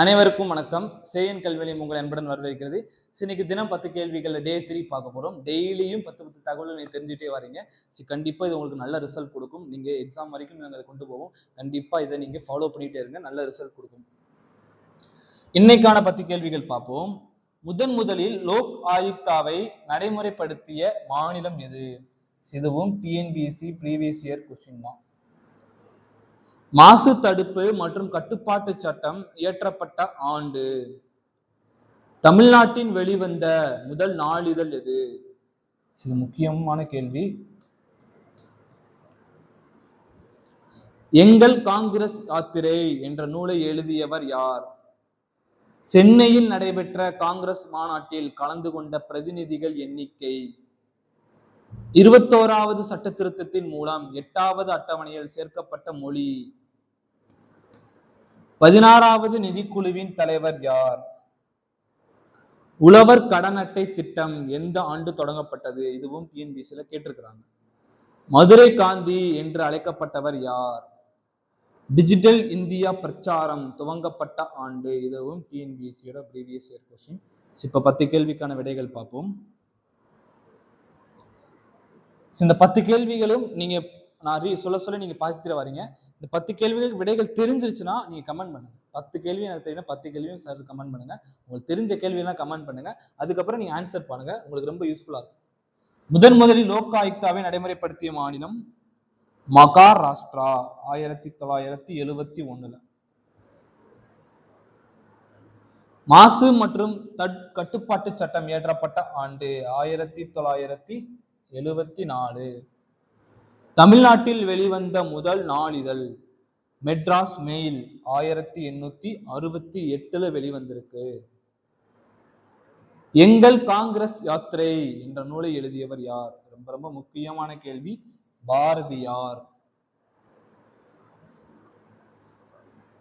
அனைவருக்கும் வணக்கம். சேயன் கல்வி உங்கள் அன்புடன் வரவேற்கிறது. இன்னைக்கு தினம் 10 கேள்விகள் டே 3 பார்க்க போறோம். டெய்லியும் 10 தகவல்கள் நீங்க தெரிஞ்சுட்டே வரீங்க. கண்டிப்பா இது உங்களுக்கு நல்ல ரிசல்ட் கொடுக்கும். நீங்க எக்ஸாம் வரைக்கும் நாங்க அதை கொண்டு போவோம். கண்டிப்பா இதை நீங்க ஃபாலோ பண்ணிட்டே இருங்க. நல்ல ரிசல்ட் கொடுக்கும். இன்னைக்கான 10 கேள்விகள் பார்ப்போம். முதலில் லோக் ஆயுக்தாவை நடைமுறைப்படுத்திய மாநிலம் எது? இதுவும் டிஎன்பிஎஸ்சி ப்ரீவியஸ் இயர் கொஸ்டின் தான். மாசு தடுப்பு மற்றும் கட்டுப்பாட்டு சட்டம் இயற்றப்பட்ட ஆண்டு? தமிழ்நாட்டின் வெளிவந்த முதல் நாளிதழ் எது? இது முக்கியமான கேள்வி. எங்கள் காங்கிரஸ் யாத்திரை என்ற நூலை எழுதியவர் யார்? சென்னையில் நடைபெற்ற காங்கிரஸ் மாநாட்டில் கலந்து கொண்ட பிரதிநிதிகள் எண்ணிக்கை? 21வது சட்ட திருத்தத்தின் மூலம் 8வது அட்டவணையில் சேர்க்கப்பட்ட மொழி? 16வது நிதிக்குழுவின் தலைவர் யார்? உழவர் கடன் அட்டை திட்டம் எந்த ஆண்டு தொடங்கப்பட்டது? இதுவும் டிஎன்பிஎஸ்சில கேட்டிருக்கிறாங்க. மதுரை காந்தி என்று அழைக்கப்பட்டவர் யார்? டிஜிட்டல் இந்தியா பிரச்சாரம் துவங்கப்பட்ட ஆண்டு? இதுவும் டிஎன்பிஎஸ்சியோட ப்ரீவியஸ் இயர் கொஸ்டின். இப்ப 10 கேள்விக்கான விடைகள் பார்ப்போம். இந்த 10 கேள்விகளும் நீங்க நான் சொல்ல நீங்க பார்த்துட்டு வரீங்க. இந்த 10 கேள்விகளுக்கு விடைகள் தெரிஞ்சிருச்சுன்னா நீங்க கமெண்ட் பண்ணுங்க. 10 கேள்வி எனக்கு தெரியும், 10 கேள்வியும் சார் கமெண்ட் பண்ணுங்க. உங்களுக்கு தெரிஞ்ச கேள்வியெல்லாம் கமெண்ட் பண்ணுங்க. அதுக்கப்புறம் நீங்க ஆன்சர் பண்ணுங்க. உங்களுக்கு ரொம்ப யூஸ்ஃபுல்லா இருக்கும். முதலில் லோக் ஆயுக்தாவை நடைமுறைப்படுத்திய மாநிலம் மகாராஷ்டிரா 1971. மாசு மற்றும் கட்டுப்பாட்டு சட்டம் இயற்றப்பட்ட ஆண்டு 1974. தமிழ்நாட்டில் வெளிவந்த முதல் நாளிதழ் மெட்ராஸ் மெயில் 1868 வெளிவந்திருக்கு. எங்கள் காங்கிரஸ் யாத்திரை என்ற நூலை எழுதியவர் யார்? ரொம்ப ரொம்ப முக்கியமான கேள்வி. பாரதியார்.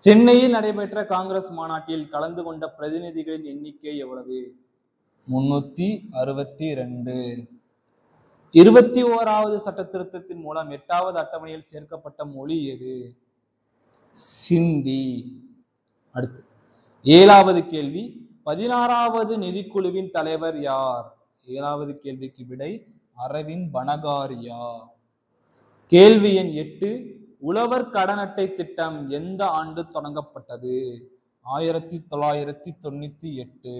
சென்னையில் நடைபெற்ற காங்கிரஸ் மாநாட்டில் கலந்து கொண்ட பிரதிநிதிகளின் எண்ணிக்கை எவ்வளவு? 362. 21வது சட்ட திருத்தத்தின் மூலம் 8வது அட்டவணையில் சேர்க்கப்பட்ட மொழி எது? சிந்தி. அடுத்து 7வது கேள்வி. 16வது நிதிக்குழுவின் தலைவர் யார்? 7வது கேள்விக்கு விடை அரவிந்த் பனகாரியா. கேள்வி எண் 8. உழவர் கடன் அட்டை திட்டம் எந்த ஆண்டு தொடங்கப்பட்டது? 1998.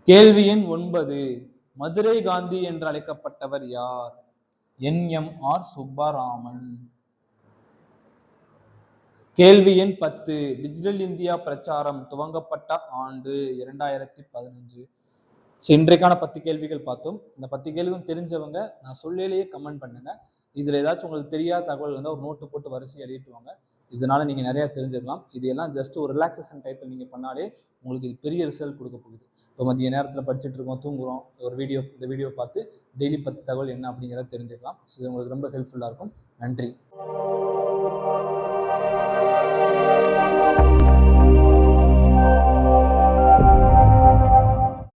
கேள்வி எண் 9. மதுரை காந்தி என்று அழைக்கப்பட்டவர் யார்? NMR சுப்பராமன். கேள்வி எண் 10. டிஜிட்டல் இந்தியா பிரச்சாரம் துவங்கப்பட்ட ஆண்டு 2015. இன்றைக்கான 10 கேள்விகள் பார்த்தோம். இந்த 10 கேள்வியும் தெரிஞ்சவங்க நான் சொல்லையிலேயே கமெண்ட் பண்ணுங்க. இதுல ஏதாச்சும் உங்களுக்கு தெரியாத தகவல் இருந்தால் ஒரு நோட்டு போட்டு வரிசை எழுதிட்டுவாங்க. இதனால நீங்க நிறைய தெரிஞ்சுக்கலாம். இது எல்லாம் ஜஸ்ட் ஒரு ரிலாக்ஸேஷன் டைத்தில் நீங்க பண்ணாலே உங்களுக்கு இது பெரிய ரிசல்ட் கொடுக்க போகுது. இப்போ மதிய நேரத்தில் படிச்சுட்டு இருக்கோம், தூங்குறோம், இந்த வீடியோ பார்த்து டெய்லி 10 தகவல் என்ன அப்படிங்கிறத தெரிஞ்சுக்கலாம். இது உங்களுக்கு ரொம்ப ஹெல்ப்ஃபுல்லாக இருக்கும். நன்றி.